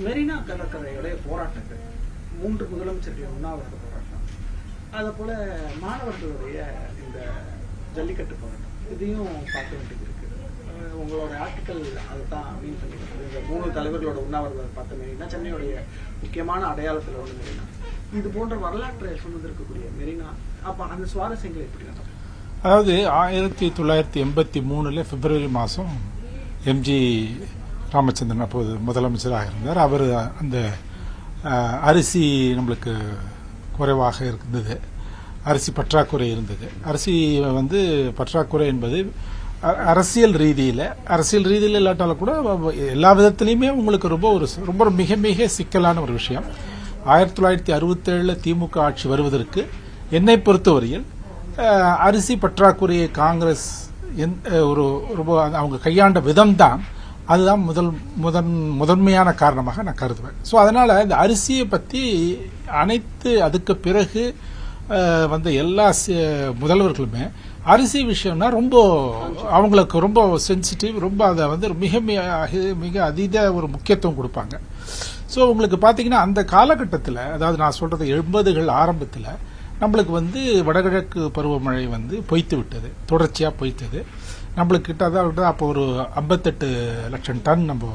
மெரினா கடற்கரையுடைய போராட்டங்கள் 3 முதலமைச்சர்கள் உண்ணாவிரத போராட்டம், அதே போல மாணவர்களுடைய இந்த ஜல்லிக்கட்டு போராட்டம், இதையும் பார்க்க வேண்டியது இருக்கு. உங்களோட ஆர்டிக்கல் அதுதான் மீன் பண்ணிக்கிறது. இந்த 3 தலைவர்களோட உண்ணாவிரத பார்த்த மெரினா சென்னையுடைய முக்கியமான அடையாளத்தில் ஒன்று மெரினா. இது போன்ற வரலாற்றை சுமந்திருக்கக்கூடிய மெரினா, அப்ப அந்த சுவாரஸ்யங்கள் எப்படி நடக்கும்? அதாவது 1983 பிப்ரவரி மாதம் எம்ஜி ராமச்சந்திரன் அப்போது முதலமைச்சராக இருந்தார். அவர் அந்த அரிசி நம்மளுக்கு குறைவாக இருந்தது, அரிசி பற்றாக்குறை இருந்தது. அரிசி பற்றாக்குறை என்பது அரசியல் ரீதியில் இல்லாட்டாலும் கூட எல்லா விதத்திலையுமே உங்களுக்கு ரொம்ப மிக மிக சிக்கலான ஒரு விஷயம். 1967 திமுக ஆட்சி வருவதற்கு என்னை பொறுத்தவரையில் அரிசி பற்றாக்குறையை காங்கிரஸ் அவங்க கையாண்ட விதம்தான் அதுதான் முதன்மையான காரணமாக நான் கருதுவேன். ஸோ அதனால இந்த அரிசியை பற்றி அதுக்கு பிறகு வந்த எல்லா முதல்வர்களுமே அரிசி விஷயம்னா அவங்களுக்கு ரொம்ப சென்சிட்டிவ், ரொம்ப அதை மிக அதீத ஒரு முக்கியத்துவம் கொடுப்பாங்க. ஸோ உங்களுக்கு பார்த்தீங்கன்னா அந்த காலகட்டத்தில், அதாவது நான் சொல்றது 80கள் ஆரம்பத்தில் நம்மளுக்கு வடகிழக்கு பருவமழை பொய்த்து விட்டது, தொடர்ச்சியாக பொய்த்தது. நம்மளுக்கு கிட்ட அப்போ ஒரு 58 லட்சம் டன் நம்ம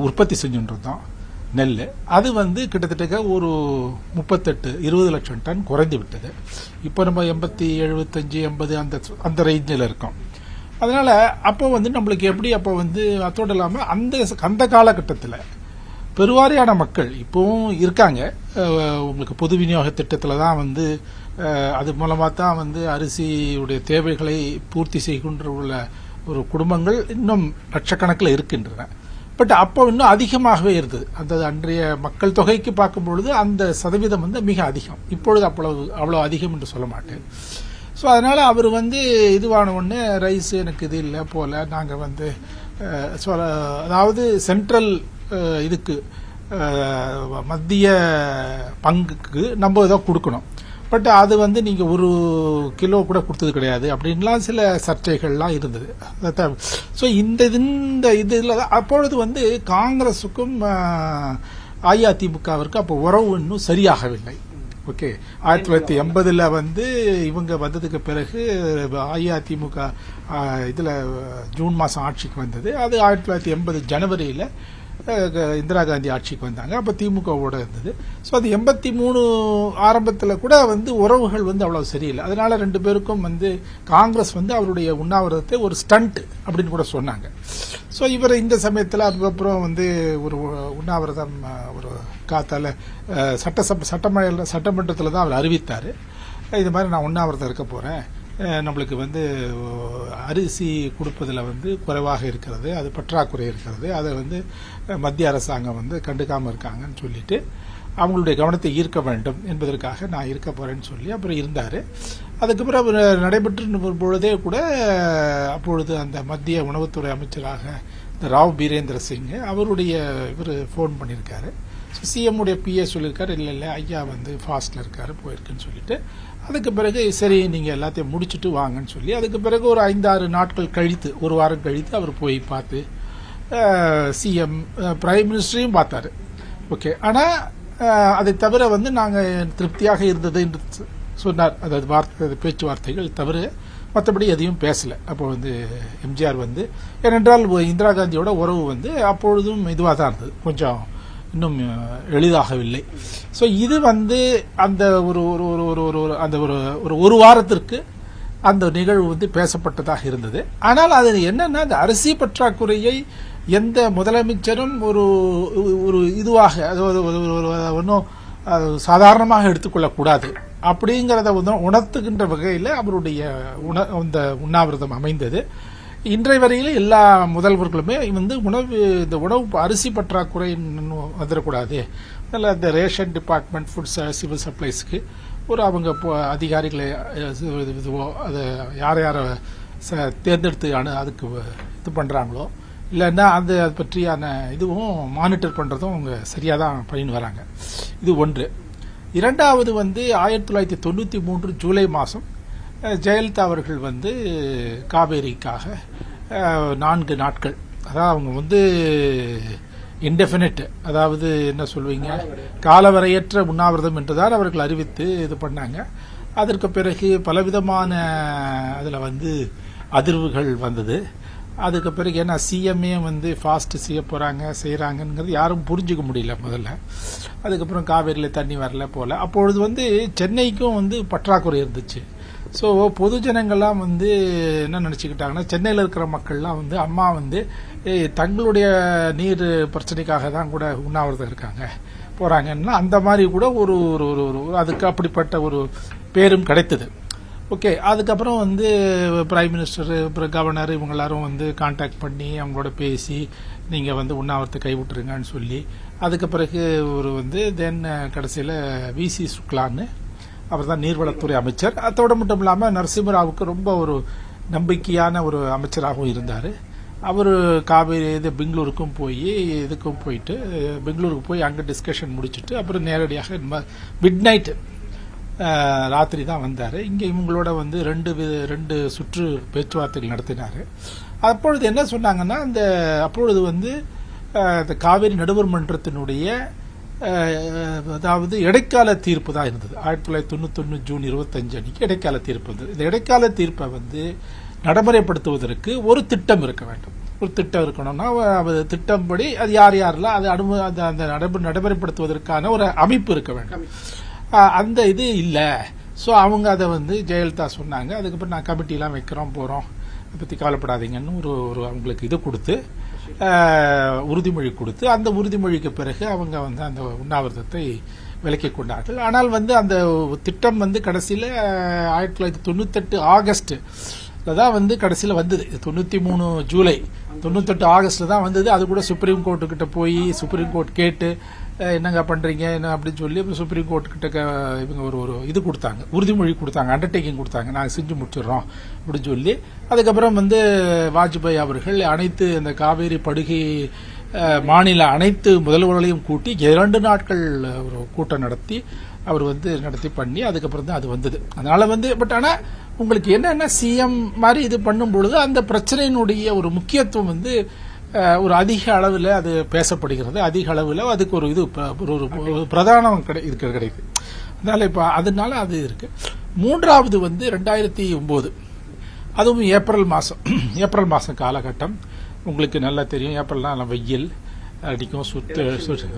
உற்பத்தி செஞ்சுட்டு இருந்தோம் நெல். அது கிட்டத்தட்ட ஒரு 20 லட்சம் டன் குறைந்து விட்டது. இப்போ நம்ம 80, 75, 80 அந்த ரேஞ்சில் இருக்கோம். அதனால அப்போ நம்மளுக்கு எப்படி அப்போ அதோடு இல்லாமல் அந்த காலகட்டத்தில் பெருவாரியான மக்கள் இப்போவும் இருக்காங்க. உங்களுக்கு பொது விநியோக திட்டத்தில் தான் அது மூலமாக தான் அரிசியுடைய தேவைகளை பூர்த்தி செய்கின்ற உள்ள ஒரு குடும்பங்கள் இன்னும் லட்சக்கணக்கில் இருக்கின்றன. பட் அப்போ இன்னும் அதிகமாகவே இருந்தது. அந்த அன்றைய மக்கள் தொகைக்கு பார்க்கும்பொழுது அந்த சதவீதம் மிக அதிகம். இப்பொழுது அவ்வளோ அதிகம் என்று சொல்ல மாட்டேன். ஸோ அதனால் அவர் இதுவான உடனே ரைஸ் எனக்கு இது இல்லை போல நாங்கள் அதாவது சென்ட்ரல் இதுக்கு மத்திய பங்குக்கு நம்ம ஏதோ கொடுக்கணும், பட் அது நீங்கள் 1 கிலோ கூட கொடுத்தது கிடையாது அப்படின்லாம் சில சர்ச்சைகள்லாம் இருந்தது. ஸோ இந்த இதில் அப்பொழுது காங்கிரஸுக்கும் அதிமுகவிற்கு அப்போ உறவு இன்னும் சரியாகவில்லை. ஓகே, 1980 இவங்க வந்ததுக்கு பிறகு அதிமுக இதில் ஜூன் மாதம் ஆட்சிக்கு வந்தது. அது 1980 ஜனவரியில் இந்திரா காந்தி ஆட்சிக்கு வந்தாங்க. அப்போ திமுகவோட இருந்தது. ஸோ அது 83 ஆரம்பத்தில் கூட உறவுகள் அவ்வளவு சரியில்லை. அதனால 2 பேருக்கும் காங்கிரஸ் அவருடைய உண்ணாவிரதத்தை ஒரு ஸ்டண்ட் அப்படின்னு கூட சொன்னாங்க. ஸோ இவர் இந்த சமயத்தில் அதுக்கப்புறம் ஒரு உண்ணாவிரதம் ஒரு காத்தால சட்டமன்றத்தில் தான் அவர் அறிவித்தார். இது மாதிரி நான் உண்ணாவிரதம் இருக்க போறேன், நம்மளுக்கு அரிசி கொடுப்பதில் குறைவாக இருக்கிறது, அது பற்றாக்குறை இருக்கிறது, அதை மத்திய அரசாங்கம் கண்டுக்காமல் இருக்காங்கன்னு சொல்லிட்டு அவங்களுடைய கவனத்தை ஈர்க்க வேண்டும் என்பதற்காக நான் இருக்க போறேன்னு சொல்லி அப்புறம் இருந்தார். அதுக்கப்புறம் அவர் நடைபெற்று பொழுதே கூட அப்பொழுது அந்த மத்திய உணவுத்துறை அமைச்சராக ராவ் பீரேந்திர சிங் அவருடைய இவர் ஃபோன் பண்ணியிருக்காரு. ஸோ சிஎம் உடைய பிஏ சொல்லியிருக்காரு, இல்லை ஐயா ஃபாஸ்ட்ல இருக்காரு போயிருக்குன்னு சொல்லிட்டு. அதுக்கு பிறகு சரி நீங்கள் எல்லாத்தையும் முடிச்சுட்டு வாங்கன்னு சொல்லி அதுக்கு பிறகு ஒரு 5-6 நாட்கள் கழித்து, ஒரு வாரம் கழித்து அவர் போய் பார்த்து சிஎம் பிரைம் மினிஸ்டரையும் பார்த்தாரு. ஓகே, ஆனால் அதை தவிர நாங்கள் திருப்தியாக இருந்தது என்று சொன்னார். அதாவது பேச்சுவார்த்தைகள் தவிர மற்றபடி எதையும் பேசலை. அப்போ எம்ஜிஆர் ஏனென்றால் இந்திரா காந்தியோட உறவு அப்பொழுதும் இதுவாக தான் இருந்தது, கொஞ்சம் இன்னும் எளிதாகவில்லை. ஸோ இது அந்த ஒரு வாரத்திற்கு அந்த நிகழ்வு பேசப்பட்டதாக இருந்தது. ஆனால் அது என்னன்னா, அந்த அரிசி பற்றாக்குறையை எந்த முதலமைச்சரும் ஒரு இதுவாக ஒன்றும் சாதாரணமாக எடுத்துக்கொள்ளக்கூடாது அப்படிங்கிறத உணர்த்துகின்ற வகையில் அவருடைய இந்த உண்ணாவிரதம் அமைந்தது. இன்றைய வரையில் எல்லா முதல்வர்களுமே இந்த உணவு அரிசி பற்றாக்குறை வந்துடக்கூடாது, அதில் இந்த ரேஷன் டிபார்ட்மெண்ட், ஃபுட் சிவில் சப்ளைஸ்க்கு அவங்க அதிகாரிகளை அதை யாரை தேர்ந்தெடுத்து அதுக்கு இது பண்ணுறாங்களோ, இல்லைன்னா அது பற்றியான இதுவும் மானிட்டர் பண்ணுறதும் அவங்க சரியாக தான் பண்ணின்னு வராங்க. இது ஒன்று. இரண்டாவது 1993 ஜூலை மாதம் ஜெயலலிதா அவர்கள் காவேரிக்காக 4 நாட்கள், அதாவது அவங்க இன்டெஃபினிட், அதாவது என்ன சொல்வீங்க, காலவரையற்ற உண்ணாவிரதம் என்றுதான் அவர்கள் அறிவித்து இது பண்ணாங்க. அதற்கு பிறகு பலவிதமான அதில் வந்து அதிர்வுகள் வந்தது. அதுக்கு பிறகு ஏன்னா சிஎம்ஏ வந்து ஃபாஸ்ட் செய்கிறாங்கங்கிறது யாரும் புரிஞ்சுக்க முடியல முதல்ல. அதுக்கப்புறம் காவேரியில் தண்ணி வரல போல. அப்பொழுது வந்து சென்னைக்கும் வந்து பற்றாக்குறை இருந்துச்சு. ஸோ பொதுஜனங்கள்லாம் வந்து என்ன நினச்சிக்கிட்டாங்கன்னா, சென்னையில் இருக்கிற மக்கள்லாம் வந்து அம்மா வந்து தங்களுடைய நீர் பிரச்சனைக்காக தான் கூட உண்ணாவிரதம் இருக்காங்க போகிறாங்கன்னா அந்த மாதிரி கூட ஒரு அதுக்கு அப்படிப்பட்ட ஒரு பேரும் கிடைத்தது. ஓகே, அதுக்கப்புறம் வந்து பிரைம் மினிஸ்டர், அப்புறம் கவர்னர் இவங்க எல்லாரும் வந்து கான்டாக்ட் பண்ணி அவங்களோட பேசி நீங்கள் வந்து உண்ணாவிரத்தை கைவிட்டுருங்கன்னு சொல்லி, அதுக்கு பிறகு ஒரு வந்து தென் கடைசியில் விசி சுக்லான்னு அவர் தான் நீர்வளத்துறை அமைச்சர். அதோட மட்டும் இல்லாமல் நரசிம்மராவுக்கு ரொம்ப ஒரு நம்பிக்கையான ஒரு அமைச்சராகவும் இருந்தார். அவர் காவேரி பெங்களூருக்கும் போயிட்டு பெங்களூருக்கு போய் அங்கே டிஸ்கஷன் முடிச்சுட்டு அப்புறம் நேரடியாக மிட் நைட்டு ராத்திரி தான் வந்தார். இங்கே இவங்களோட வந்து ரெண்டு சுற்று பேச்சுவார்த்தைகள் நடத்தினார். அப்பொழுது என்ன சொன்னாங்கன்னா, அப்பொழுது வந்து இந்த காவேரி நடுவர் மன்றத்தினுடைய அதாவது இடைக்கால தீர்ப்பு தான் இருந்தது. 1991 ஜூன் 25 அன்னைக்கு இடைக்கால தீர்ப்பு இருந்தது. இந்த இடைக்கால தீர்ப்பை வந்து நடைமுறைப்படுத்துவதற்கு ஒரு திட்டம் இருக்க வேண்டும். ஒரு திட்டம் இருக்கணும்னா திட்டம்படி அது யாரெல்லாம் அது அந்த நடைமுறைப்படுத்துவதற்கான ஒரு அமைப்பு இருக்க வேண்டும். அந்த இது இல்லை. ஸோ அவங்க அதை வந்து ஜெயலலிதா சொன்னாங்க. அதுக்கப்புறம் நான் கமிட்டிலாம் வைக்கிறோம் போகிறோம், அதை பற்றி கவலைப்படாதீங்கன்னு ஒரு அவங்களுக்கு இது கொடுத்து உறுதிமொழி கொடுத்து, அந்த உறுதிமொழிக்கு பிறகு அவங்க வந்து அந்த உண்ணாவிரதத்தை விலக்கிக் கொண்டார்கள். ஆனால் வந்து அந்த திட்டம் வந்து கடைசியில் 1998 ஆகஸ்ட் தான் வந்து கடைசியில் வந்தது. 93 ஜூலை 98 ஆகஸ்ட்ல தான் வந்தது. அது கூட சுப்ரீம் கோர்ட்டுக்கிட்ட போய் சுப்ரீம் கோர்ட் கேட்டு என்னங்க பண்றீங்க என்ன அப்படின்னு சொல்லி சுப்ரீம் கோர்ட் கிட்ட இவங்க ஒரு இது கொடுத்தாங்க, உறுதிமொழி கொடுத்தாங்க, அண்டர்டேக்கிங் கொடுத்தாங்க, நாங்கள் செஞ்சு முடிச்சிடறோம் அப்படின்னு சொல்லி. அதுக்கப்புறம் வந்து வாஜ்பாய் அவர்கள் அனைத்து இந்த காவேரி படுகை மாநில அனைத்து முதல்வர்களையும் கூட்டி 2 நாட்கள் ஒரு கூட்டம் நடத்தி அவர் வந்து நடத்தி பண்ணி அதுக்கப்புறம் தான் அது வந்தது. அதனால வந்து பட் ஆனால் உங்களுக்கு என்னன்னா சிஎம் மாதிரி இது பண்ணும் பொழுது அந்த பிரச்சனையினுடைய ஒரு முக்கியத்துவம் வந்து ஒரு அதிக அளவில் அது பேசப்படுகிறது. அதிக அளவில் அதுக்கு ஒரு இது ஒரு பிரதானம் கிடைக்குது. அதனால அது இருக்கு. மூன்றாவது வந்து 2009, அதுவும் ஏப்ரல் மாதம் காலகட்டம். உங்களுக்கு நல்லா தெரியும், ஏப்ரல்னா நல்லா வெயில் அடிக்கும்,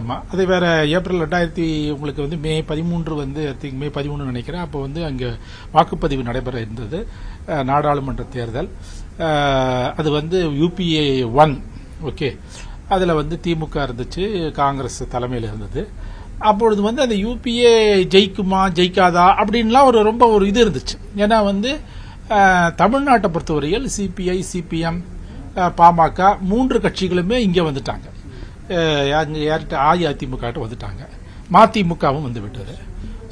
ஆமாம். அது வேற ஏப்ரல் 2000 உங்களுக்கு வந்து மே 13 வந்து மே 13 நினைக்கிறேன். அப்போ வந்து அங்கே வாக்குப்பதிவு நடைபெற இருந்தது, நாடாளுமன்ற தேர்தல். அது வந்து UPA 1. ஓகே, அதில் வந்து திமுக இருந்துச்சு, காங்கிரஸ் தலைமையில் இருந்தது. அப்பொழுது வந்து அந்த UPA ஜெயிக்குமா ஜெயிக்காதா அப்படின்லாம் ரொம்ப ஒரு இது இருந்துச்சு. ஏன்னா வந்து தமிழ்நாட்டை பொறுத்தவரையில் CPI, CPM, பாமக 3 கட்சிகளுமே இங்கே வந்துட்டாங்க. அஇஅதிமுக வந்துட்டாங்க, மதிமுகவும் வந்து விட்டது.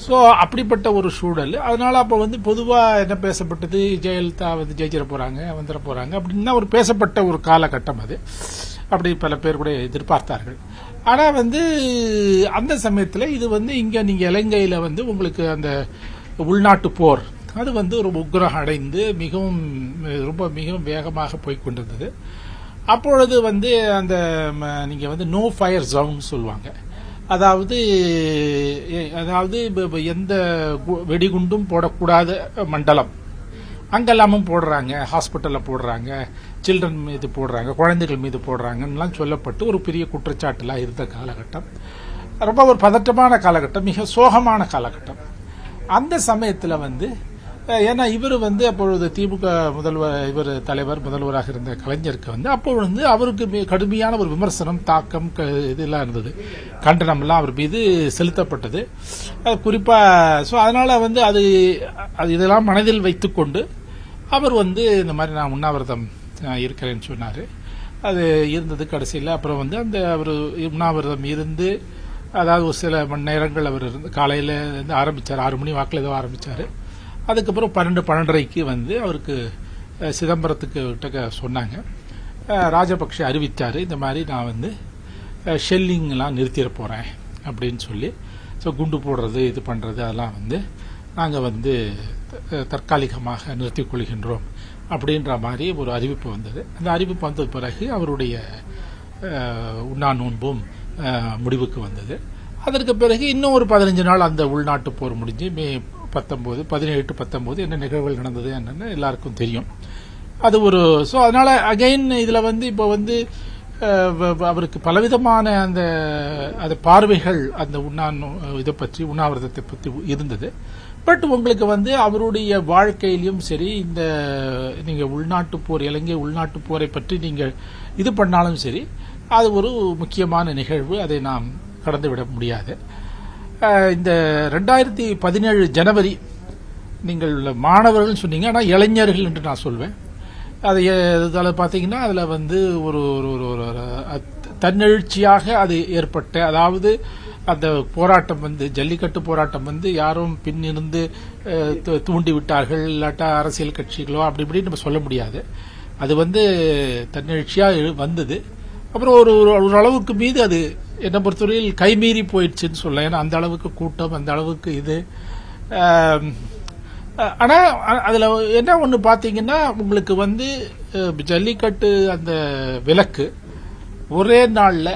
ஸோ அப்படிப்பட்ட ஒரு சூழல். அதனால அப்போ வந்து பொதுவாக என்ன பேசப்பட்டது, ஜெயலலிதா வந்து ஜெயிச்சிட போறாங்க, வந்துட போறாங்க அப்படின்னா ஒரு பேசப்பட்ட ஒரு காலகட்டம் அது. அப்படி பல பேர் கூட எதிர்பார்த்தார்கள். ஆனால் வந்து அந்த சமயத்தில் இது வந்து இங்கே நீங்கள் இலங்கையில் வந்து உங்களுக்கு அந்த உள்நாட்டு போர் அது வந்து ஒரு உக்ரம் அடைந்து மிகவும் வேகமாக போய்கொண்டிருந்தது. அப்பொழுது வந்து அந்த நீங்கள் வந்து நோ ஃபயர் ஜோன் சொல்லுவாங்க. அதாவது எந்த வெடிகுண்டும் போடக்கூடாத மண்டலம், அங்கெல்லாமும் போடுறாங்க, ஹாஸ்பிட்டலில் போடுறாங்க, சில்ட்ரன் மீது போடுறாங்க, குழந்தைகள் மீது போடுறாங்கலாம் சொல்லப்பட்டு ஒரு பெரிய குற்றச்சாட்டுலாம் இருந்த காலகட்டம். ரொம்ப ஒரு பதற்றமான காலகட்டம், மிக சோகமான காலகட்டம். அந்த சமயத்தில் வந்து ஏன்னா இவர் வந்து அப்பொழுது திமுக முதல்வராக இருந்த கலைஞருக்கு வந்து அப்பொழுது வந்து அவருக்கு கடுமையான ஒரு விமர்சனம், தாக்கம் இதெல்லாம் இருந்தது, கண்டனம்லாம் அவர் மீது செலுத்தப்பட்டது குறிப்பாக. ஸோ அதனால வந்து அது இதெல்லாம் மனதில் வைத்துக்கொண்டு அவர் வந்து இந்த மாதிரி நான் உண்ணாவிரதம் இருக்கிறேன்னு சொன்னார். அது இருந்தது. கடைசியில் அப்புறம் வந்து அவர் உண்ணாவிரதம் இருந்து, அதாவது ஒரு சில மணி நேரங்கள் அவர் இருந்து காலையில் இருந்து ஆரம்பித்தார், 6 மணி வாக்கில் ஏதோ ஆரம்பித்தார். அதுக்கப்புறம் 12:30க்கு வந்து அவருக்கு சிதம்பரத்துக்கு கிட்ட சொன்னாங்க. ராஜபக்ஷ அறிவித்தார், இந்த மாதிரி நான் வந்து ஷெல்லிங்லாம் நிறுத்திட போகிறேன் அப்படின்னு சொல்லி. ஸோ குண்டு போடுறது இது பண்ணுறது அதெல்லாம் வந்து நாங்கள் வந்து தற்காலிகமாக நிறுத்திக் கொள்கின்றோம் அப்படின்ற மாதிரி ஒரு அறிவிப்பு வந்தது. அந்த அறிவிப்பு வந்த பிறகு அவருடைய உண்ணா நோன்பும் முடிவுக்கு வந்தது. அதற்கு பிறகு இன்னும் ஒரு 15 நாள் அந்த உள்நாட்டு போர் முடிஞ்சு மே 17, 17, 19 என்ன நிகழ்வுகள் நடந்தது என்னன்னு எல்லாருக்கும் தெரியும். அது ஒரு ஸோ அதனால அகைன் இதுல இப்போ அவருக்கு பலவிதமான அந்த பார்வைகள் அந்த இதை பற்றி உண்ணாவிரதத்தை பற்றி இருந்தது. பட் உங்களுக்கு அவருடைய வாழ்க்கையிலும் சரி, இந்த நீங்க உள்நாட்டு போர், இலங்கை உள்நாட்டு போரை பற்றி நீங்க இது பண்ணாலும் சரி, அது ஒரு முக்கியமான நிகழ்வு. அதை நாம் கடந்துவிட முடியாது. இந்த 2017 ஜனவரி நீங்கள் மாணவர்கள் சொன்னீங்க, ஆனால் இளைஞர்கள் என்று நான் சொல்வேன். அதில் பார்த்தீங்கன்னா அதில் ஒரு தன்னெழுச்சியாக அது ஏற்பட்ட, அதாவது அந்த போராட்டம் ஜல்லிக்கட்டு போராட்டம் யாரும் பின்னிருந்து தூண்டி விட்டார்கள், இல்லாட்டா அரசியல் கட்சிகளோ அப்படி இப்படி நம்ம சொல்ல முடியாது. அது தன்னெழுச்சியாக வந்தது. அப்புறம் ஒரு அளவுக்கு மீது அது என்னை பொறுத்தவரையில் கைமீறி போயிடுச்சுன்னு சொல்ல. ஏன்னா அந்த அளவுக்கு கூட்டம், அந்த அளவுக்கு இது. ஆனா அதுல என்ன ஒண்ணு பாத்தீங்கன்னா, உங்களுக்கு ஜல்லிக்கட்டு அந்த விலக்கு ஒரே நாள்ல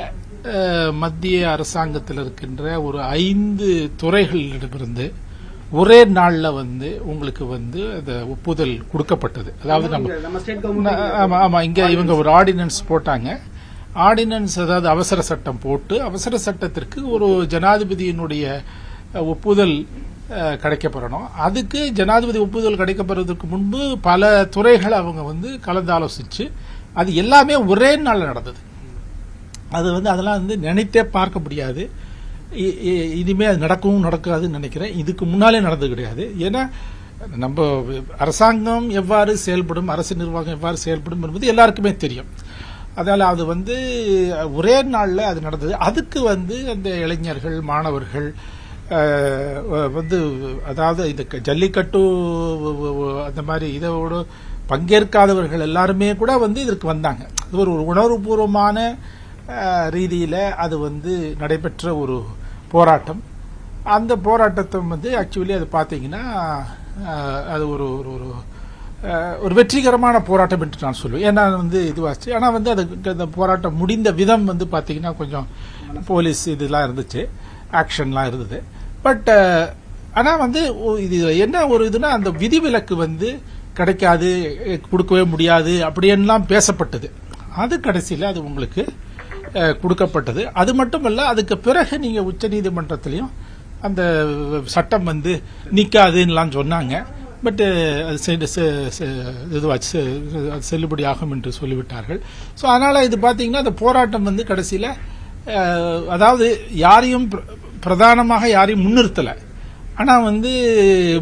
மத்திய அரசாங்கத்தில் இருக்கின்ற ஒரு 5 துறைகளிடமிருந்து ஒரே நாள்ல உங்களுக்கு அந்த ஒப்புதல் கொடுக்கப்பட்டது. அதாவது ஆமா இங்க இவங்க ஒரு ஆர்டினன்ஸ் போட்டாங்க. ஆர்டினன்ஸ் அதாவது அவசர சட்டம் போட்டு, அவசர சட்டத்திற்கு ஒரு ஜனாதிபதியினுடைய ஒப்புதல் கிடைக்கப்பெறணும். அதுக்கு ஜனாதிபதி ஒப்புதல் கிடைக்கப்படுறதுக்கு முன்பு பல துறைகள் அவங்க கலந்தாலோசிச்சு அது எல்லாமே ஒரே நாள் நடந்தது. அது அதெல்லாம் நினைத்தே பார்க்க முடியாது. இனிமே அது நடக்கவும் நடக்காதுன்னு நினைக்கிறேன். இதுக்கு முன்னாலே நடந்தது கிடையாது. ஏன்னா நம்ம அரசாங்கம் எவ்வாறு செயல்படும், அரசு நிர்வாகம் எவ்வாறு செயல்படும் என்பது எல்லாருக்குமே தெரியும். அதனால அது ஒரே நாள்ல அது நடந்தது. அதுக்கு அந்த இளைஞர்கள், மாணவர்கள் அதாவது இந்த ஜல்லிக்கட்டு அந்த மாதிரி இதோடு பங்கேற்காதவர்கள் எல்லாருமே கூட இதற்கு வந்தாங்க. அது ஒரு உணர்வுபூர்வமான ரீதியில அது நடைபெற்ற ஒரு போராட்டம். அந்த போராட்டத்தை ஆக்சுவலி அது பாத்தீங்கன்னா அது ஒரு வெற்றிகரமான போராட்டம் என்று நான் சொல்லுவேன். ஏன்னா இதுவாச்சு. ஆனா அந்த போராட்டம் முடிந்த விதம் பாத்தீங்கன்னா கொஞ்சம் போலீஸ் இதெல்லாம் இருந்துச்சு, ஆக்ஷன்லாம் இருந்தது. பட் ஆனா இது என்ன ஒரு இதுனா, அந்த விதிவிலக்கு கிடைக்காது, கொடுக்கவே முடியாது அப்படியெல்லாம் பேசப்பட்டது. அது கடைசியில் அது உங்களுக்கு கொடுக்கப்பட்டது. அது மட்டுமல்ல, அதுக்கு பிறகு நீங்க உச்சநீதிமன்றத்திலையும் அந்த சட்டம் நீக்காதுன்னு சொன்னாங்க. பட் அது செல்லுபடியாகும் என்று சொல்லிவிட்டார்கள். ஸோ அதனால இது பாத்தீங்கன்னா அந்த போராட்டம் கடைசியில அதாவது யாரையும் பிரதானமாக யாரையும் முன்னிறுத்தல. ஆனா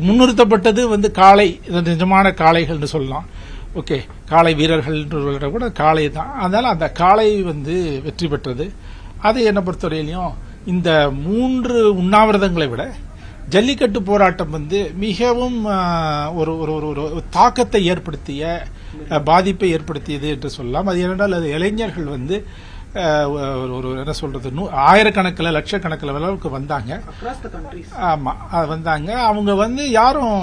முன்னிறுத்தப்பட்டது காளை, நிஜமான காளைகள் சொல்லலாம். ஓகே, காளை வீரர்கள் கூட காளை தான். அதனால அந்த காளை வெற்றி பெற்றது. அது என்னை பொறுத்தவரையிலையும் இந்த 3 உண்ணாவிரதங்களை விட ஜல்லிக்கட்டு போராட்டம் மிகவும் ஒரு தாக்கத்தை ஏற்படுத்திய, பாதிப்பை ஏற்படுத்தியது என்று சொல்லலாம். அது ஏனென்றால் அது இளைஞர்கள் என்ன சொல்றது, ஆயிரக்கணக்கில் லட்சக்கணக்கில் அளவுக்கு வந்தாங்க. ஆமா வந்தாங்க. அவங்க யாரும்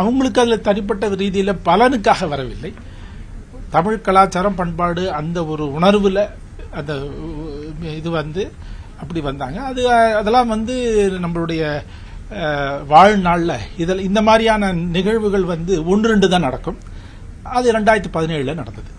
அவங்களுக்கு அதுல தனிப்பட்ட ரீதியில பலனுக்காக வரவில்லை. தமிழ் கலாச்சாரம், பண்பாடு, அந்த ஒரு உணர்வுல அந்த இது அப்படி வந்தாங்க. அதெல்லாம் நம்மளுடைய வாழ்நாள்ல இந்த மாதிரியான நிகழ்வுகள் 1-2 தான் நடக்கும். அது 2017 நடந்தது.